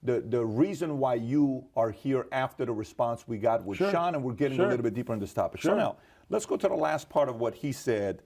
the reason why you are here after the response we got with Sean, and we're getting a little bit deeper in this topic. So now, let's go to the last part of what he said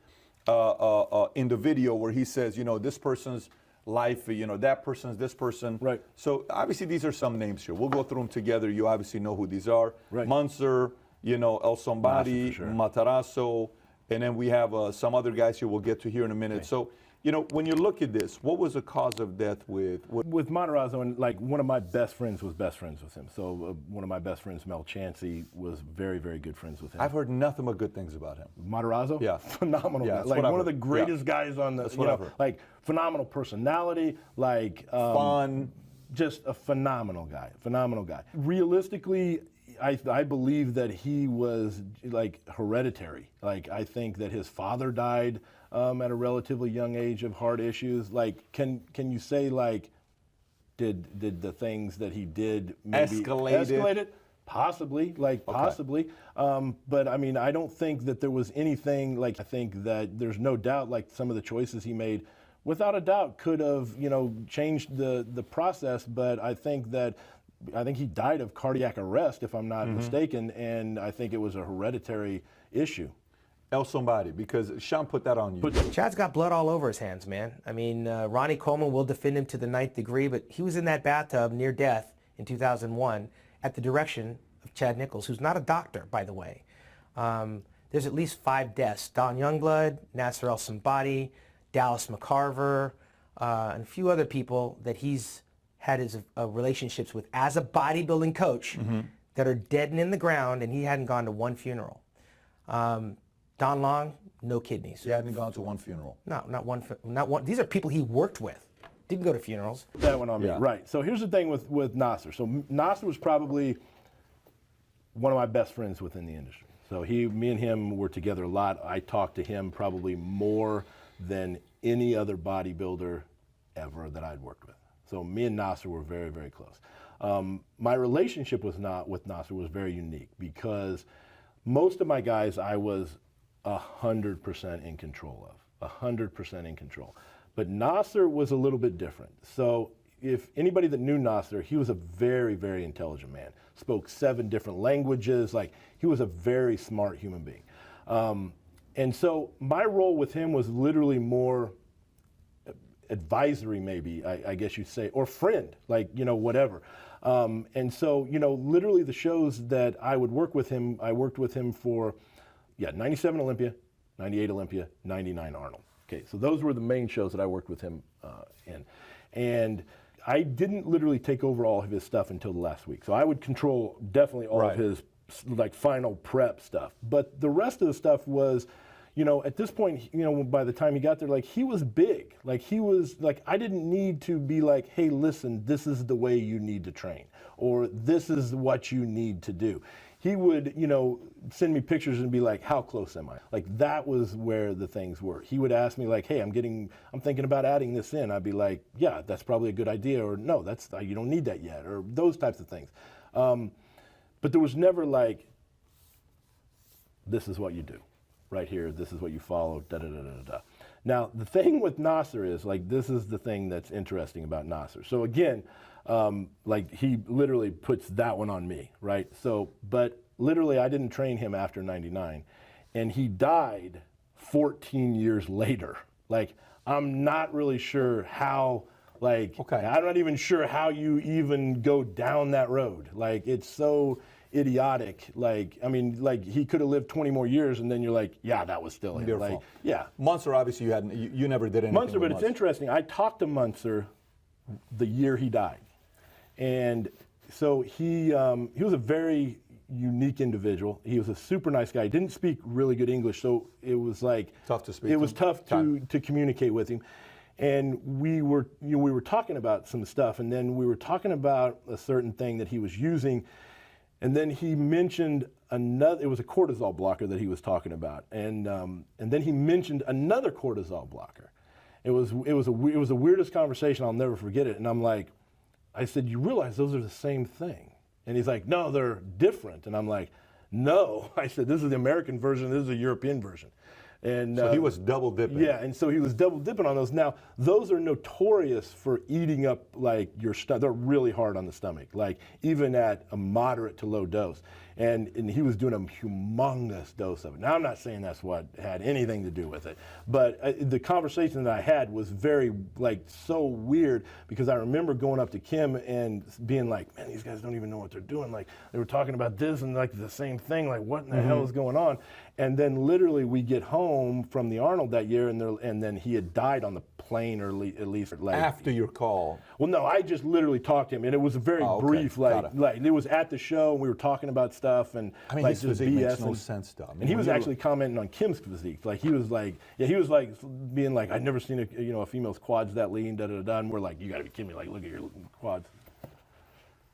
in the video, where he says, you know, this person's life, you know, that person's this person. Right. So obviously these are some names here. We'll go through them together. You obviously know who these are. Right. Nonsur, you know, El Somebody, Matarasso, and then we have some other guys here we'll get to here in a minute. Okay. So, you know, when you look at this, what was the cause of death with Matarazzo? And like one of my best friends was best friends with him. So one of my best friends, Mel Chansey, was very, very good friends with him. I've heard nothing but good things about him. Matarazzo? Yeah. Phenomenal guy. Like one of the greatest guys on the, you know, like phenomenal personality, like fun. Just a phenomenal guy, Realistically, I believe that he was like hereditary. Like I think that his father died at a relatively young age of heart issues. Like, can you say like, did the things that he did maybe escalated? Possibly, like possibly. But I mean, I don't think that there was anything like. I think that there's no doubt like some of the choices he made, without a doubt, could have, you know, changed the process. But I think he died of cardiac arrest, if I'm not mistaken, and I think it was a hereditary issue. El Somebody, because Sean put that on you. Chad's got blood all over his hands, man. I mean, Ronnie Coleman will defend him to the 9th degree, but he was in that bathtub near death in 2001 at the direction of Chad Nichols, who's not a doctor, by the way. There's at least 5 deaths. Don Youngblood, Nasser El Somebody, Dallas McCarver, and a few other people that he's had his relationships with as a bodybuilding coach that are dead and in the ground, and he hadn't gone to one funeral. Don Long, no kidneys. He hadn't gone to one funeral. No, not one. These are people he worked with. Didn't go to funerals. That went on me, right. So here's the thing with Naaser. So Naaser was probably one of my best friends within the industry. So me and him were together a lot. I talked to him probably more than any other bodybuilder ever that I'd worked with. So me and Naaser were very, very close. My relationship with Naaser was very unique because most of my guys I was 100% in control of, 100% in control. But Naaser was a little bit different. So if anybody that knew Naaser, he was a very, very intelligent man. Spoke 7 different languages. Like, he was a very smart human being. And so my role with him was literally more advisory, maybe, I guess you'd say, or friend, like, you know, whatever. And so, you know, literally the shows that I would work with him, I worked with him for, 97 Olympia, 98 Olympia, 99 Arnold. Okay, so those were the main shows that I worked with him in. And I didn't literally take over all of his stuff until the last week. So I would control definitely all of his like final prep stuff. But the rest of the stuff was, you know, at this point, you know, by the time he got there, like, he was big. Like, he was, like, I didn't need to be like, hey, listen, this is the way you need to train, or this is what you need to do. He would, you know, send me pictures and be like, how close am I? Like, that was where the things were. He would ask me like, hey, I'm thinking about adding this in. I'd be like, yeah, that's probably a good idea, or no, you don't need that yet, or those types of things. But there was never like, this is what you do. Right here, this is what you follow, da-da-da-da-da. Now, the thing with Naaser is, like, this is the thing that's interesting about Naaser. So again, like, he literally puts that one on me, right? So, but literally, I didn't train him after 99, and he died 14 years later. Like, I'm not really sure how, like, I'm not even sure how you even go down that road. Like, it's so idiotic. Like, I mean, like, he could have lived 20 more years, and then you're like, yeah, that was still him. Like, yeah. Munster, obviously, you never did anything. Munster, but it's interesting. I talked to Munster the year he died, and so he was a very unique individual. He was a super nice guy. He didn't speak really good English, so it was like tough to speak. It was tough to communicate with him. And we were talking about some stuff, and then we were talking about a certain thing that he was using. And then he mentioned it was a cortisol blocker that he was talking about. And then he mentioned another cortisol blocker. It was the weirdest conversation. I'll never forget it. And I'm like, I said, you realize those are the same thing? And he's like, no, they're different. And I'm like, no. I said, this is the American version, this is the European version. And so he was double dipping. Yeah, and so he was double dipping on those. Now, those are notorious for eating up like your stomach. They're really hard on the stomach, like even at a moderate to low dose. And he was doing a humongous dose of it. Now, I'm not saying that's what had anything to do with it, but the conversation that I had was very, like, so weird, because I remember going up to Kim and being like, man, these guys don't even know what they're doing. Like, they were talking about this and like the same thing, like what in the hell is going on? And then literally we get home from the Arnold that year, and then he had died on the plane, or at least like after your call. Well, no, I just literally talked to him, and it was a very brief, like it was at the show, and we were talking about stuff, and I mean, like his just physique BS makes no sense, though. I mean, and he was actually commenting on Kim's physique, like he was like, being like, I'd never seen a female's quads that lean, da da da, and we're like, you got to be kidding me, like look at your quads.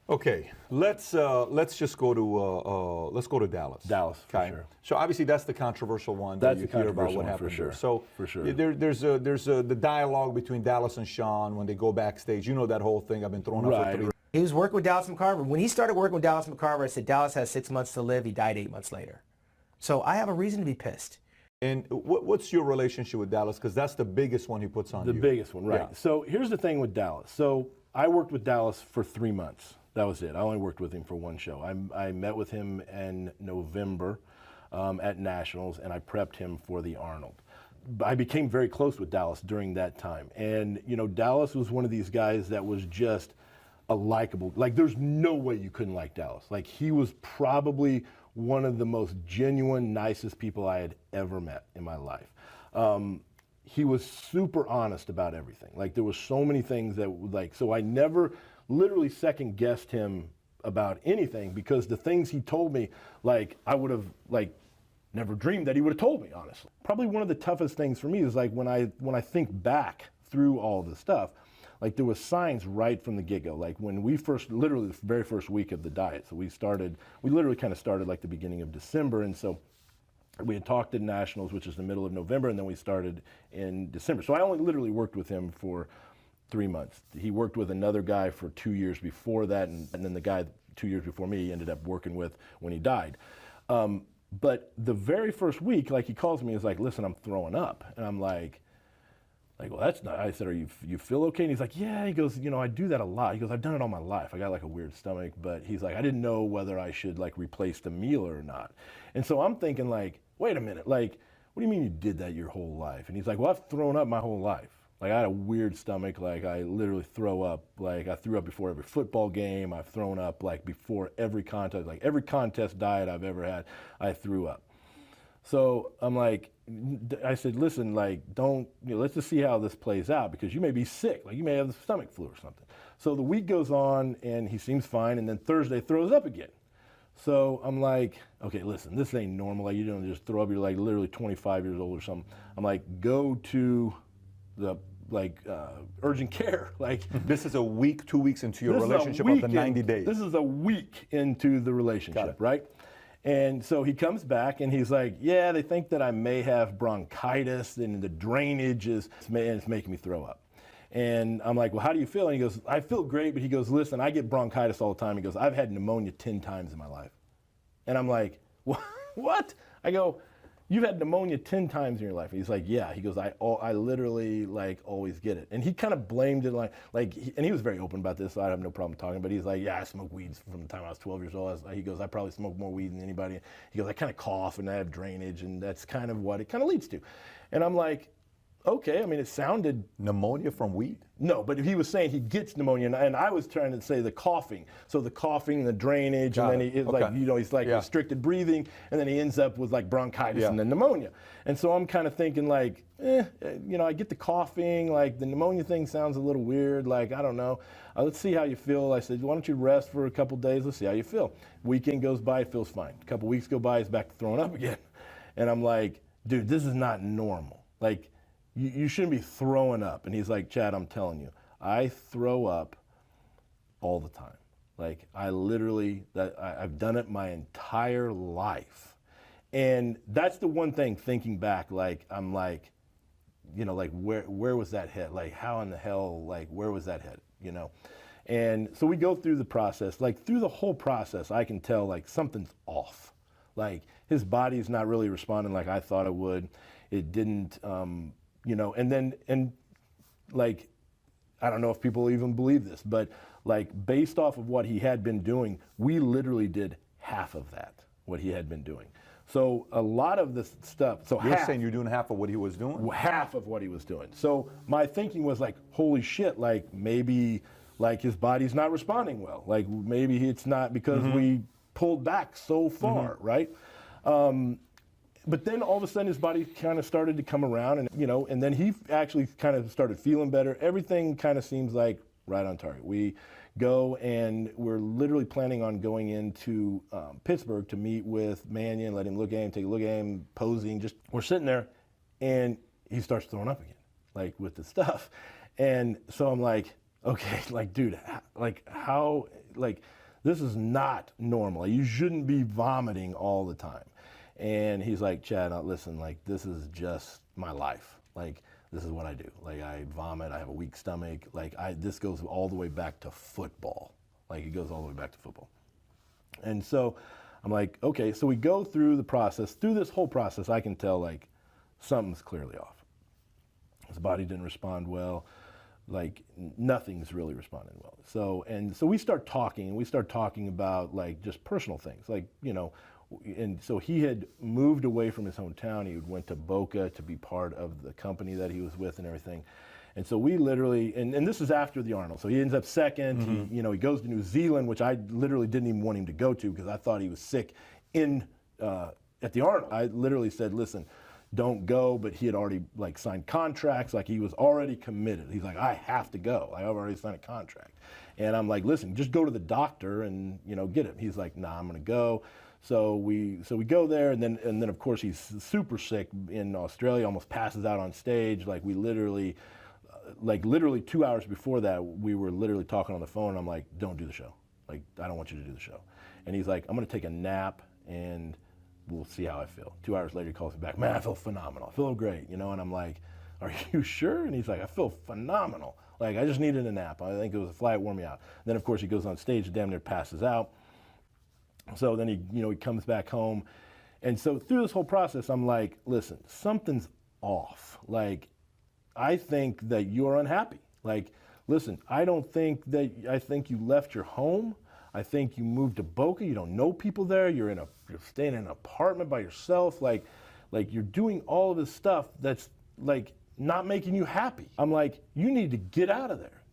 Okay, let's just go to Dallas. Dallas, for okay. sure. So obviously that's the controversial one. That's that the you hear about controversial what one, happened for sure. there. So for sure, there's the dialogue between Dallas and Sean when they go backstage. You know that whole thing. I've been throwing up for 3. He was working with Dallas McCarver. When he started working with Dallas McCarver, I said Dallas has 6 months to live. He died 8 months later. So I have a reason to be pissed. And what's your relationship with Dallas? Because that's the biggest one he puts on you. The biggest one, right. Yeah. So here's the thing with Dallas. So I worked with Dallas for 3 months. That was it. I only worked with him for one show. I met with him in November at Nationals, and I prepped him for the Arnold. I became very close with Dallas during that time. And, you know, Dallas was one of these guys that was just a likable, like there's no way you couldn't like Dallas. Like he was probably one of the most genuine, nicest people I had ever met in my life. He was super honest about everything. Like there was so many things that so I never literally second guessed him about anything, because the things he told me, like I would have like never dreamed that he would have told me, honestly. Probably one of the toughest things for me is like when I think back through all the stuff, like there was signs right from the get-go. Like when we first, literally the very first week of the diet, so we literally kind of started like the beginning of December, and so we had talked at Nationals, which is the middle of November, and then we started in December. So I only literally worked with him for 3 months. He worked with another guy for 2 years before that, and then the guy 2 years before me he ended up working with when he died. But the very first week, like he calls me, he's like, listen, I'm throwing up. And I'm like, well, that's not, I said, you feel okay? And he's like, yeah. He goes, you know, I do that a lot. He goes, I've done it all my life. I got like a weird stomach, but he's like, I didn't know whether I should like replace the meal or not. And so I'm thinking like, wait a minute, like, what do you mean you did that your whole life? And he's like, well, I've thrown up my whole life. Like I had a weird stomach, like I literally throw up, like I threw up before every football game. I've thrown up like before every contest, like every contest diet I've ever had, I threw up. So I'm like, I said, listen, like don't, let's just see how this plays out, because you may be sick, like you may have the stomach flu or something. So the week goes on and he seems fine, and then Thursday throws up again. So I'm like, okay, listen, this ain't normal. Like you don't just throw up, you're like literally 25 years old or something. I'm like, go to the urgent care. Like this is a week, 2 weeks into your relationship of the 90 days. This is a week into the relationship, right? And so he comes back and he's like, yeah, they think that I may have bronchitis and the drainage is it's making me throw up. And I'm like, well, how do you feel? And he goes, I feel great, but he goes, listen, I get bronchitis all the time. He goes, I've had pneumonia 10 times in my life. And I'm like, what? I go, you've had pneumonia 10 times in your life. And he's like, yeah. He goes, I literally like always get it. And he kind of blamed it and he was very open about this, so I have no problem talking, but he's like, yeah, I smoke weeds from the time I was 12 years old. He goes, I probably smoke more weed than anybody. He goes, I kind of cough and I have drainage, and that's kind of what it kind of leads to. And I'm like, okay, I mean, it sounded... Pneumonia from weed? No, but he was saying he gets pneumonia, and I was trying to say the coughing. So the coughing, the drainage, and then he's like restricted breathing, and then he ends up with like bronchitis and then pneumonia. And so I'm kind of thinking like, I get the coughing, like the pneumonia thing sounds a little weird, like, I don't know. Let's see how you feel. I said, why don't you rest for a couple days? Let's see how you feel. Weekend goes by, it feels fine. A couple weeks go by, he's back to throwing up again. And I'm like, dude, this is not normal. Like, you shouldn't be throwing up. And he's like, Chad, I'm telling you, I throw up all the time. Like I literally, I've done it my entire life. And that's the one thing thinking back, like, I'm like, like where was that head? Like how in the hell, like where was that head, And so we go through the process, like through the whole process, I can tell like something's off. Like his body's not really responding like I thought it would. It didn't, you know, and like, I don't know if people even believe this, but like based off of what he had been doing, we literally did half of that, what he had been doing. So a lot of this stuff, so You're saying you're doing half of what he was doing? Half of what he was doing. So my thinking was like, holy shit, like maybe like his body's not responding well. Like maybe it's not because we pulled back so far, right? But then all of a sudden his body kind of started to come around, and you know, and then he actually kind of started feeling better. Everything kind of seems like right on target. We go and we're literally planning on going into Pittsburgh to meet with Mannion, let him look at him, take a look at him, posing. Just we're sitting there, and he starts throwing up again, like with the stuff. And so I'm like, okay, like dude, like how, like this is not normal. You shouldn't be vomiting all the time. And he's like, Chad, listen, like this is just my life. Like this is what I do. Like I vomit, I have a weak stomach. Like this goes all the way back to football. Like it goes all the way back to football. And so I'm like, okay, so we go through the process. Through this whole process, I can tell like something's clearly off. His body didn't respond well. Like nothing's really responding well. So we start talking, and we start talking about like just personal things, like, you know, and so he had moved away from his hometown. He went to Boca to be part of the company that he was with and everything. And so we literally, and this is after the Arnold, so he ends up second. He, you know, he goes to New Zealand, which I literally didn't even want him to go to because I thought he was sick at the Arnold. I literally said, listen, don't go, but he had already like signed contracts, like he was already committed. He's like, I have to go. I've already signed a contract. And I'm like, listen, just go to the doctor and, you know, get him. He's like, nah, I'm gonna go. So we go there, and then of course he's super sick in Australia, almost passes out on stage. Like we literally, like literally 2 hours before that, we were literally talking on the phone. And I'm like, don't do the show. Like I don't want you to do the show. And he's like, I'm gonna take a nap and we'll see how I feel. 2 hours later he calls me back, man, I feel phenomenal. I feel great, you know. And I'm like, are you sure? And he's like, I feel phenomenal. Like I just needed a nap. I think it was a flight, wore me out. And then of course he goes on stage, damn near passes out. So then he, you know, he comes back home. And so through this whole process, I'm like, listen, something's off. Like, I think that you're unhappy. Like, listen, I think you left your home. I think you moved to Boca. You don't know people there. You're staying in an apartment by yourself. Like you're doing all of this stuff that's like not making you happy. I'm like, you need to get out of there.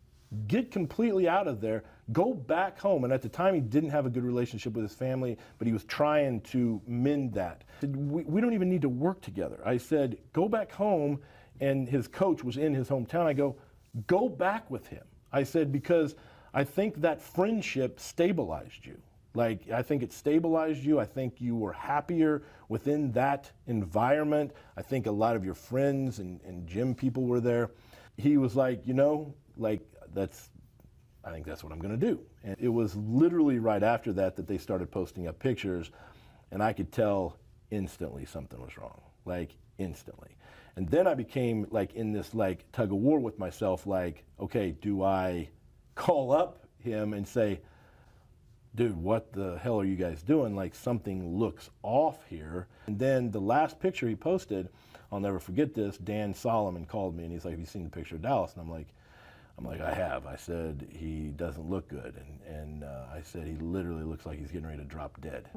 Get completely out of there, go back home. And at the time he didn't have a good relationship with his family, but he was trying to mend that. We don't even need to work together. I said, go back home, and his coach was in his hometown. I go back with him. I said, because I think that friendship stabilized you. Like, I think it stabilized you. I think you were happier within that environment. I think a lot of your friends and gym people were there. He was like, you know, like, I think that's what I'm gonna do. And it was literally right after that they started posting up pictures, and I could tell instantly something was wrong, like instantly. And then I became like in this like tug of war with myself, like, okay, do I call up him and say, dude, what the hell are you guys doing? Like something looks off here. And then the last picture he posted, I'll never forget this, Dan Solomon called me and he's like, have you seen the picture of Dallas? And I'm like, I have. I said, he doesn't look good. And I said, he literally looks like he's getting ready to drop dead.